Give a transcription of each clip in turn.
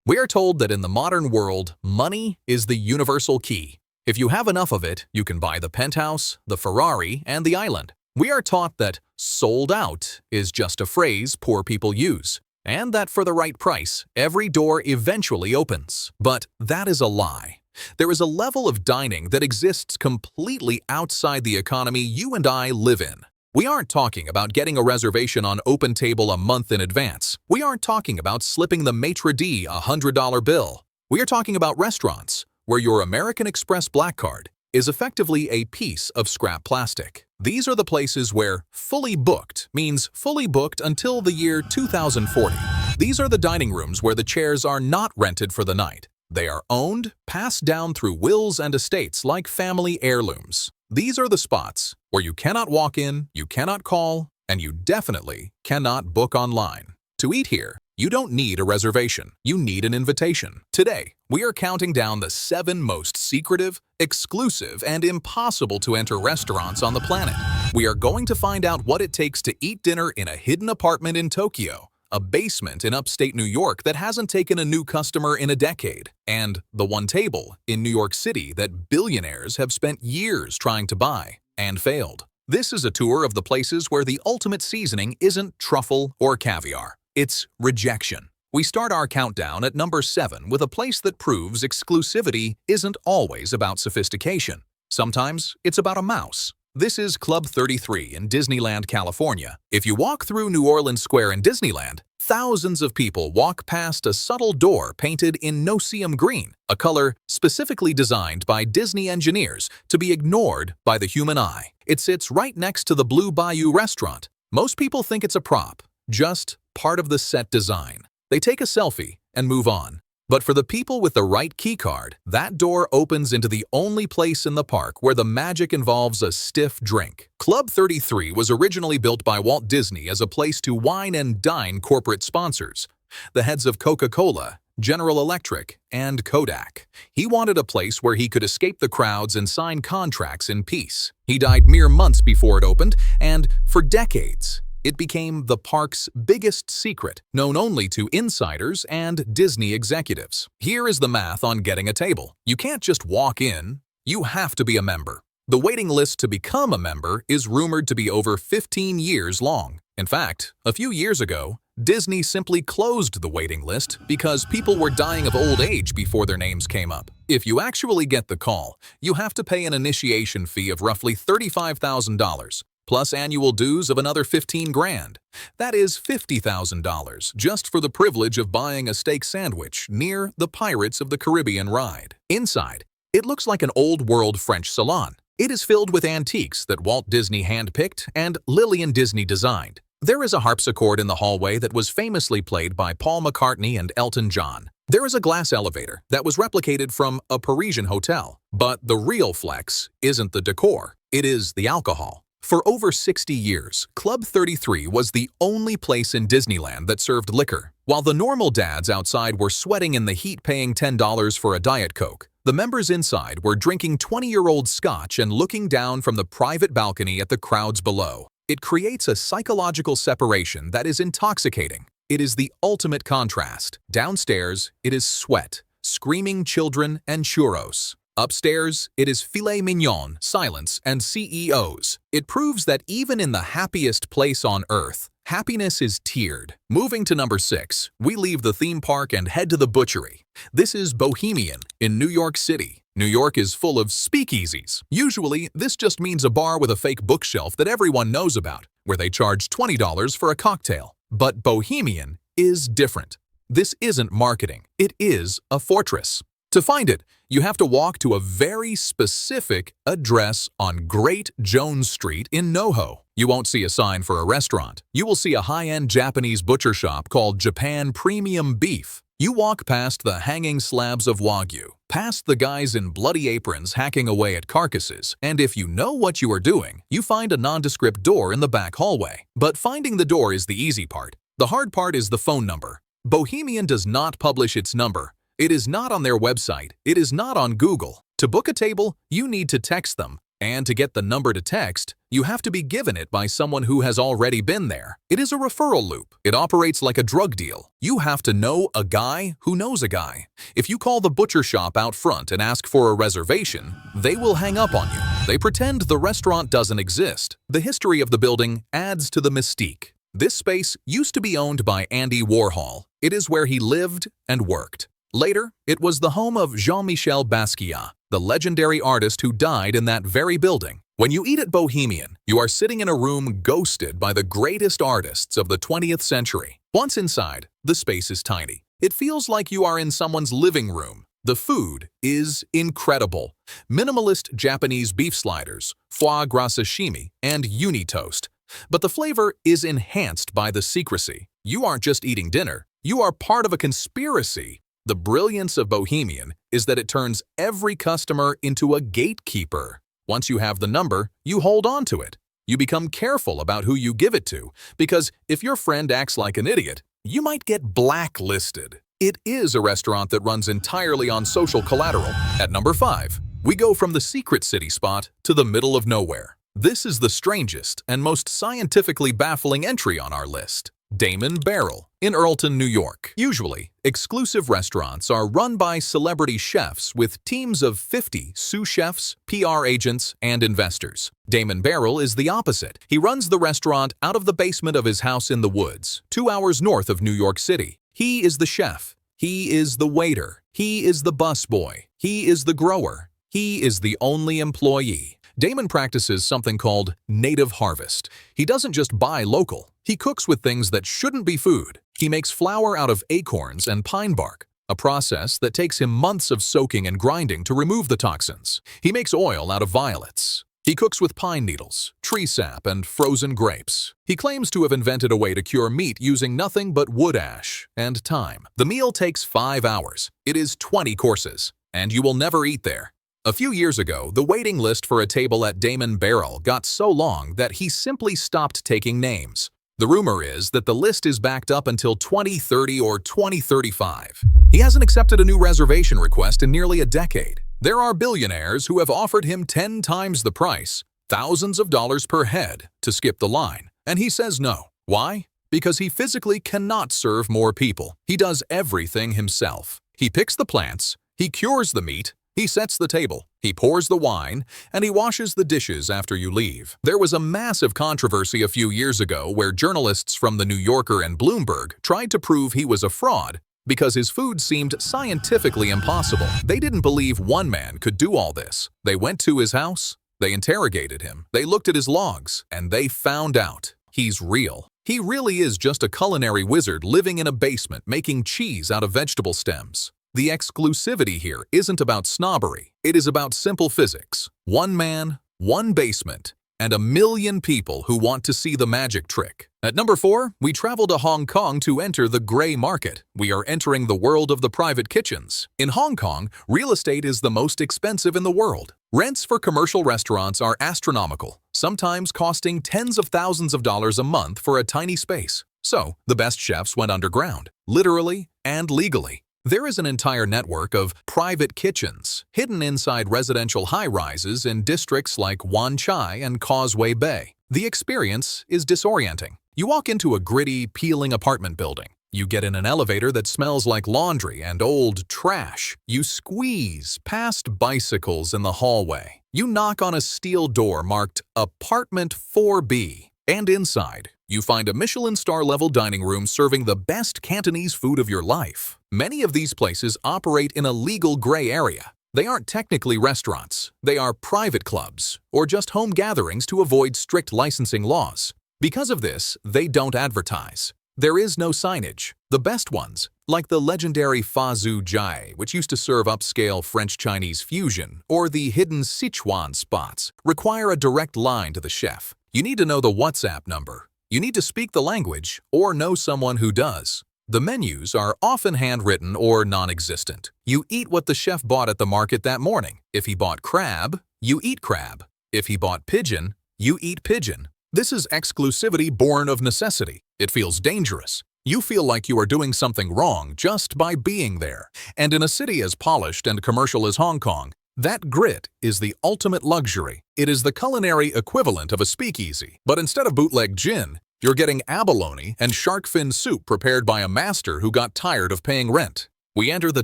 We are told that in the modern world, money is the universal key. If you have enough of it, you can buy the penthouse, the Ferrari, and the island. We are taught that "sold out" is just a phrase poor people use, and that for the right price, every door eventually opens. But that is a lie. There is a level of dining that exists completely outside the economy you and I live in. We aren't talking about getting a reservation on OpenTable a month in advance. We aren't talking about slipping the maitre d' $100 bill. We are talking about restaurants where your American Express Black Card is effectively a piece of scrap plastic. These are the places where fully booked means fully booked until the year 2040. These are the dining rooms where the chairs are not rented for the night. They are owned, passed down through wills and estates like family heirlooms. These are the spots where you cannot walk in, you cannot call, and you definitely cannot book online. To eat here, you don't need a reservation, you need an invitation. Today, we are counting down the 7 most secretive, exclusive, and impossible to enter restaurants on the planet. We are going to find out what it takes to eat dinner in a hidden apartment in Tokyo, a basement in upstate New York that hasn't taken a new customer in a decade, and the one table in New York City that billionaires have spent years trying to buy and failed. This is a tour of the places where the ultimate seasoning isn't truffle or caviar. It's rejection. We start our countdown at number 7 with a place that proves exclusivity isn't always about sophistication. Sometimes it's about a mouse. This is Club 33 in Disneyland, California. If you walk through New Orleans Square in Disneyland, thousands of people walk past a subtle door painted in no-see-um green, a color specifically designed by Disney engineers to be ignored by the human eye. It sits right next to the Blue Bayou restaurant. Most people think it's a prop, just part of the set design. They take a selfie and move on. But for the people with the right keycard, that door opens into the only place in the park where the magic involves a stiff drink. Club 33 was originally built by Walt Disney as a place to wine and dine corporate sponsors, the heads of Coca-Cola, General Electric, and Kodak. He wanted a place where he could escape the crowds and sign contracts in peace. He died mere months before it opened, and for decades, it became the park's biggest secret, known only to insiders and Disney executives. Here is the math on getting a table. You can't just walk in, you have to be a member. The waiting list to become a member is rumored to be over 15 years long. In fact, a few years ago, Disney simply closed the waiting list because people were dying of old age before their names came up. If you actually get the call, you have to pay an initiation fee of roughly $35,000. Plus annual dues of another $15,000. That is $50,000 just for the privilege of buying a steak sandwich near the Pirates of the Caribbean ride. Inside, it looks like an old-world French salon. It is filled with antiques that Walt Disney handpicked and Lillian Disney designed. There is a harpsichord in the hallway that was famously played by Paul McCartney and Elton John. There is a glass elevator that was replicated from a Parisian hotel. But the real flex isn't the decor, it is the alcohol. For over 60 years, Club 33 was the only place in Disneyland that served liquor. While the normal dads outside were sweating in the heat paying $10 for a Diet Coke, the members inside were drinking 20-year-old scotch and looking down from the private balcony at the crowds below. It creates a psychological separation that is intoxicating. It is the ultimate contrast. Downstairs, it is sweat, screaming children, and churros. Upstairs, it is filet mignon, silence, and CEOs. It proves that even in the happiest place on earth, happiness is tiered. Moving to number 6, we leave the theme park and head to the butchery. This is Bohemian in New York City. New York is full of speakeasies. Usually, this just means a bar with a fake bookshelf that everyone knows about, where they charge $20 for a cocktail. But Bohemian is different. This isn't marketing. It is a fortress. To find it, you have to walk to a very specific address on Great Jones Street in NoHo. You won't see a sign for a restaurant. You will see a high-end Japanese butcher shop called Japan Premium Beef. You walk past the hanging slabs of Wagyu, past the guys in bloody aprons hacking away at carcasses, and if you know what you are doing, you find a nondescript door in the back hallway. But finding the door is the easy part. The hard part is the phone number. Bohemian does not publish its number. It is not on their website. It is not on Google. To book a table, you need to text them And to get the number to text, you have to be given it by someone who has already been there. It is a referral loop. It operates like a drug deal. You have to know a guy who knows a guy. If you call the butcher shop out front and ask for a reservation, they will hang up on you. They pretend the restaurant doesn't exist. The history of the building adds to the mystique. This space used to be owned by Andy Warhol. It is where he lived and worked. Later, it was the home of Jean-Michel Basquiat, the legendary artist who died in that very building. When you eat at Bohemian, you are sitting in a room ghosted by the greatest artists of the 20th century. Once inside, the space is tiny. It feels like you are in someone's living room. The food is incredible. Minimalist Japanese beef sliders, foie gras sashimi, and uni toast. But the flavor is enhanced by the secrecy. You aren't just eating dinner, you are part of a conspiracy. The brilliance of Bohemian is that it turns every customer into a gatekeeper. Once you have the number, you hold on to it. You become careful about who you give it to, because if your friend acts like an idiot, you might get blacklisted. It is a restaurant that runs entirely on social collateral. At number 5, we go from the secret city spot to the middle of nowhere. This is the strangest and most scientifically baffling entry on our list. Damon Barrel in Earlton, New York. Usually, exclusive restaurants are run by celebrity chefs with teams of 50 sous chefs, PR agents, and investors. Damon Barrel is the opposite. He runs the restaurant out of the basement of his house in the woods, 2 hours north of New York City. He is the chef. He is the waiter. He is the busboy. He is the grower. He is the only employee. Damon practices something called native harvest. He doesn't just buy local. He cooks with things that shouldn't be food. He makes flour out of acorns and pine bark, a process that takes him months of soaking and grinding to remove the toxins. He makes oil out of violets. He cooks with pine needles, tree sap, and frozen grapes. He claims to have invented a way to cure meat using nothing but wood ash and thyme. The meal takes 5 hours. It is 20 courses, and you will never eat there. A few years ago, the waiting list for a table at Damon Barrel got so long that he simply stopped taking names. The rumor is that the list is backed up until 2030 or 2035. He hasn't accepted a new reservation request in nearly a decade. There are billionaires who have offered him 10 times the price, thousands of dollars per head, to skip the line, and he says no. Why? Because he physically cannot serve more people. He does everything himself. He picks the plants, he cures the meat, he sets the table, he pours the wine, and he washes the dishes after you leave. There was a massive controversy a few years ago where journalists from The New Yorker and Bloomberg tried to prove he was a fraud because his food seemed scientifically impossible. They didn't believe one man could do all this. They went to his house, they interrogated him, they looked at his logs, and they found out he's real. He really is just a culinary wizard living in a basement making cheese out of vegetable stems. The exclusivity here isn't about snobbery. It is about simple physics. One man, one basement, and 1 million people who want to see the magic trick. At number 4, we travel to Hong Kong to enter the gray market. We are entering the world of the private kitchens. In Hong Kong, real estate is the most expensive in the world. Rents for commercial restaurants are astronomical, sometimes costing tens of thousands of dollars a month for a tiny space. So, the best chefs went underground, literally and legally. There is an entire network of private kitchens hidden inside residential high-rises in districts like Wan Chai and Causeway Bay. The experience is disorienting. You walk into a gritty, peeling apartment building. You get in an elevator that smells like laundry and old trash. You squeeze past bicycles in the hallway. You knock on a steel door marked Apartment 4B. And inside, you find a Michelin star-level dining room serving the best Cantonese food of your life. Many of these places operate in a legal gray area. They aren't technically restaurants. They are private clubs, or just home gatherings to avoid strict licensing laws. Because of this, they don't advertise. There is no signage. The best ones, like the legendary Fa Zhu Jai, which used to serve upscale French-Chinese fusion, or the hidden Sichuan spots, require a direct line to the chef. You need to know the WhatsApp number. You need to speak the language or know someone who does. The menus are often handwritten or non-existent. You eat what the chef bought at the market that morning. If he bought crab, you eat crab. If he bought pigeon, you eat pigeon. This is exclusivity born of necessity. It feels dangerous. You feel like you are doing something wrong just by being there. And in a city as polished and commercial as Hong Kong, That grit is the ultimate luxury. It is the culinary equivalent of a speakeasy. But instead of bootleg gin, you're getting abalone and shark fin soup prepared by a master who got tired of paying rent. We enter the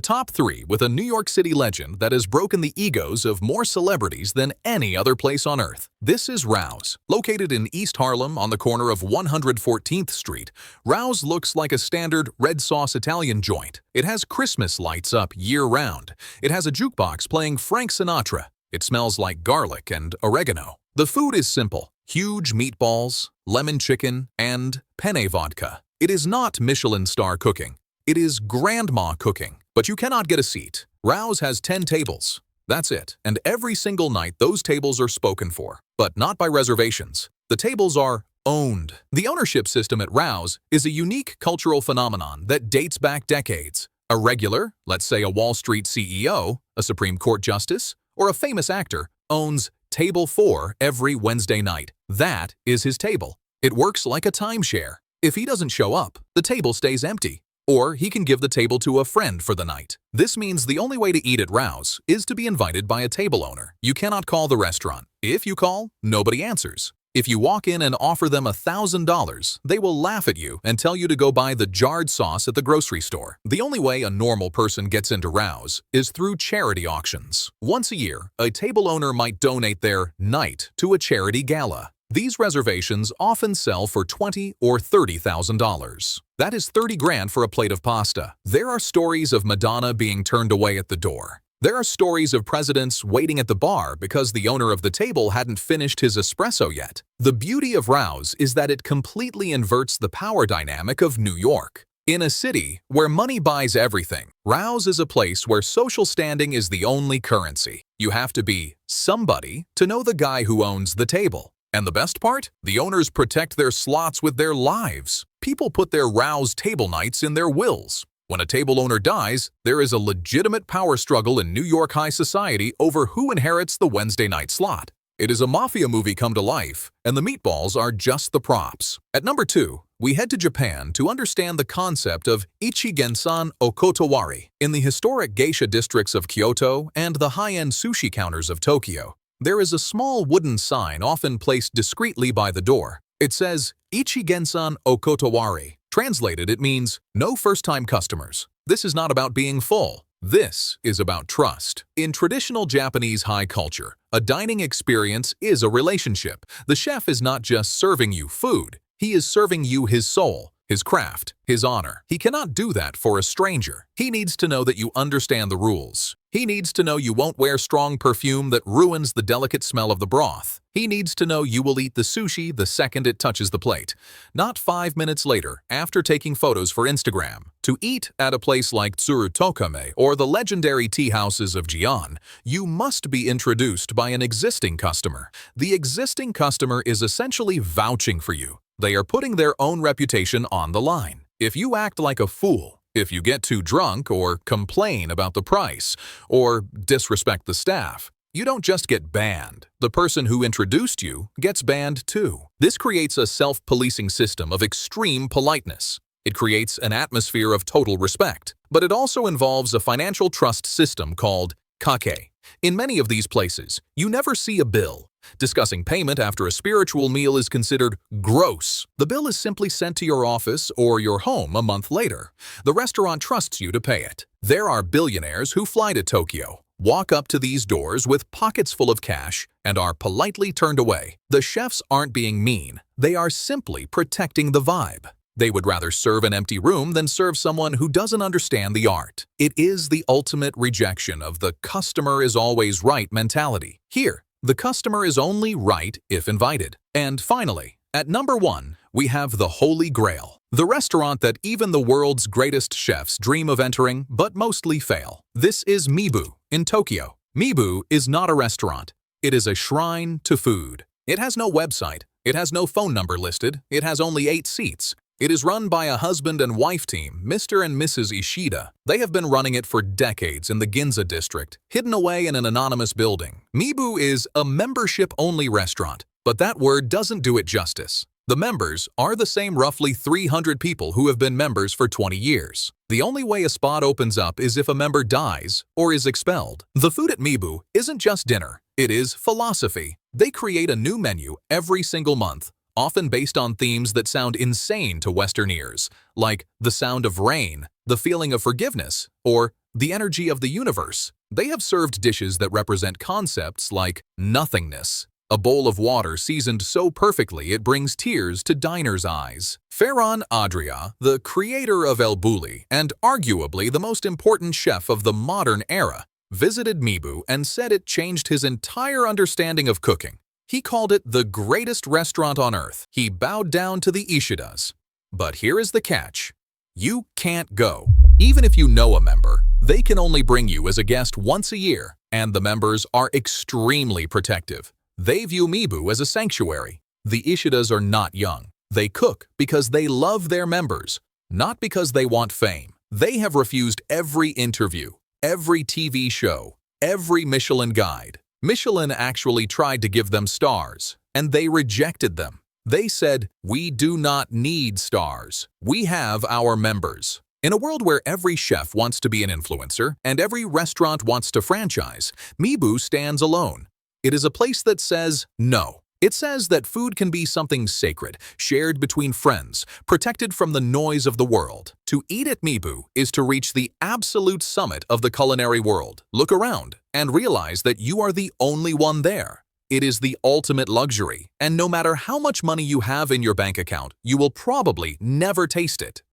top 3 with a New York City legend that has broken the egos of more celebrities than any other place on earth. This is Rouse. Located in East Harlem on the corner of 114th Street, Rouse looks like a standard red sauce Italian joint. It has Christmas lights up year-round. It has a jukebox playing Frank Sinatra. It smells like garlic and oregano. The food is simple. Huge meatballs, lemon chicken, and penne vodka. It is not Michelin star cooking. It is grandma cooking, but you cannot get a seat. Rouse has 10 tables. That's it, and every single night those tables are spoken for, but not by reservations. The tables are owned. The ownership system at Rouse is a unique cultural phenomenon that dates back decades. A regular, let's say a Wall Street CEO, a Supreme Court justice, or a famous actor, owns Table 4 every Wednesday night. That is his table. It works like a timeshare. If he doesn't show up, the table stays empty. Or he can give the table to a friend for the night. This means the only way to eat at Rouse is to be invited by a table owner. You cannot call the restaurant. If you call, nobody answers. If you walk in and offer them $1,000, they will laugh at you and tell you to go buy the jarred sauce at the grocery store. The only way a normal person gets into Rouse is through charity auctions. Once a year, a table owner might donate their night to a charity gala. These reservations often sell for $20,000 or $30,000. That is 30 grand for a plate of pasta. There are stories of Madonna being turned away at the door. There are stories of presidents waiting at the bar because the owner of the table hadn't finished his espresso yet. The beauty of Rouse is that it completely inverts the power dynamic of New York. In a city where money buys everything, Rouse is a place where social standing is the only currency. You have to be somebody to know the guy who owns the table. And the best part? The owners protect their slots with their lives. People put their Rouse table nights in their wills. When a table owner dies, there is a legitimate power struggle in New York high society over who inherits the Wednesday night slot. It is a mafia movie come to life, and the meatballs are just the props. At number 2, we head to Japan to understand the concept of Ichigen-san Okotowari. In the historic geisha districts of Kyoto and the high-end sushi counters of Tokyo, there is a small wooden sign often placed discreetly by the door. It says, Ichigen-san Okotowari. Translated, it means, no first-time customers. This is not about being full. This is about trust. In traditional Japanese high culture, a dining experience is a relationship. The chef is not just serving you food. He is serving you his soul, his craft, his honor. He cannot do that for a stranger. He needs to know that you understand the rules. He needs to know you won't wear strong perfume that ruins the delicate smell of the broth. He needs to know you will eat the sushi the second it touches the plate, not 5 minutes later after taking photos for Instagram. To eat at a place like Tsurutokame or the legendary tea houses of Gion, you must be introduced by an existing customer. The existing customer is essentially vouching for you. They are putting their own reputation on the line. If you act like a fool, if you get too drunk or complain about the price or disrespect the staff, you don't just get banned. The person who introduced you gets banned too. This creates a self-policing system of extreme politeness. It creates an atmosphere of total respect, but it also involves a financial trust system called kake. In many of these places, you never see a bill. Discussing payment after a spiritual meal is considered gross. The bill is simply sent to your office or your home a month later. The restaurant trusts you to pay it. There are billionaires who fly to Tokyo, walk up to these doors with pockets full of cash, and are politely turned away. The chefs aren't being mean. They are simply protecting the vibe. They would rather serve an empty room than serve someone who doesn't understand the art. It is the ultimate rejection of the customer is always right mentality. Here, the customer is only right if invited. And finally, at number 1, we have the Holy Grail, the restaurant that even the world's greatest chefs dream of entering but mostly fail. This is Mibu in Tokyo. Mibu is not a restaurant. It is a shrine to food. It has no website. It has no phone number listed. It has only 8 seats. It is run by a husband and wife team, Mr. and Mrs. Ishida. They have been running it for decades in the Ginza district, hidden away in an anonymous building. Mibu is a membership-only restaurant, but that word doesn't do it justice. The members are the same roughly 300 people who have been members for 20 years. The only way a spot opens up is if a member dies or is expelled. The food at Mibu isn't just dinner, it is philosophy. They create a new menu every single month, often based on themes that sound insane to Western ears, like the sound of rain, the feeling of forgiveness, or the energy of the universe. They have served dishes that represent concepts like nothingness, a bowl of water seasoned so perfectly it brings tears to diners' eyes. Ferran Adrià, the creator of El Bulli and arguably the most important chef of the modern era, visited Mibu and said it changed his entire understanding of cooking. He called it the greatest restaurant on earth. He bowed down to the Ishidas. But here is the catch. You can't go. Even if you know a member, they can only bring you as a guest once a year, and the members are extremely protective. They view Mibu as a sanctuary. The Ishidas are not young. They cook because they love their members, not because they want fame. They have refused every interview, every TV show, every Michelin guide. Michelin actually tried to give them stars, and they rejected them. They said, "We do not need stars. We have our members." In a world where every chef wants to be an influencer and every restaurant wants to franchise, Mibu stands alone. It is a place that says no. It says that food can be something sacred, shared between friends, protected from the noise of the world. To eat at Mibu is to reach the absolute summit of the culinary world. Look around and realize that you are the only one there. It is the ultimate luxury, and no matter how much money you have in your bank account, you will probably never taste it.